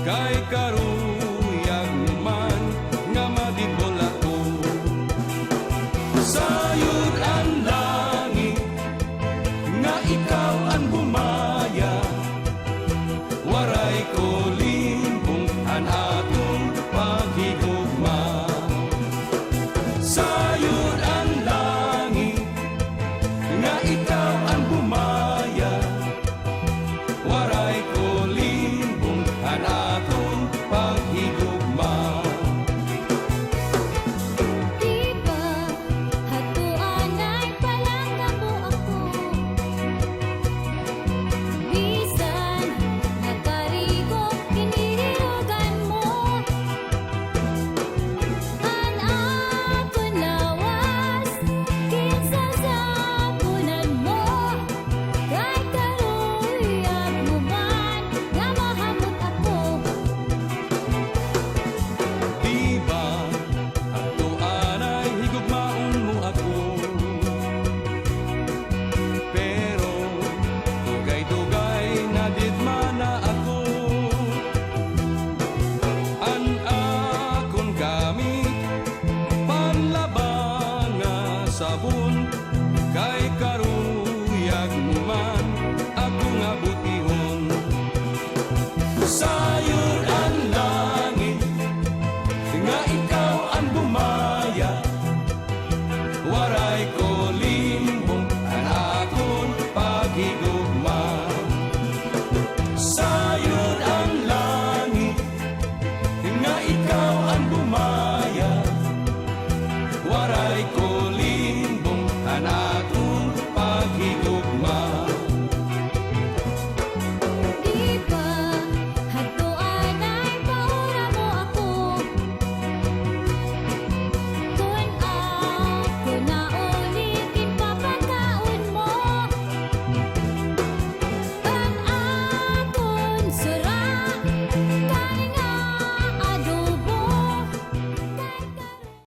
kay karuyag man nga madibol ako. Sayod ang langit nga ikaw ang bumaya, waray ko limbong an atong paghigugma. Sayod ang langit nga ikaw ang bumaya, waray ko limbong an atong paghigugma. Diba, hatuan ay palangamo ako, bisan nakarigo kinirirugan mo. An akon lawas, kinsa sa punan mo, kay karuyag mo man nga mahamot ako. Diba, hatuan ay higugmaon mo ako, pero dugay-dugay na didma na ako. An akon gamit panlabang nga sabon, kay karuyag mo man ako nga butihon. Sayod ang langit nga ikaw ang bumaya, waray ko limbong ang akon paghigugma. Sa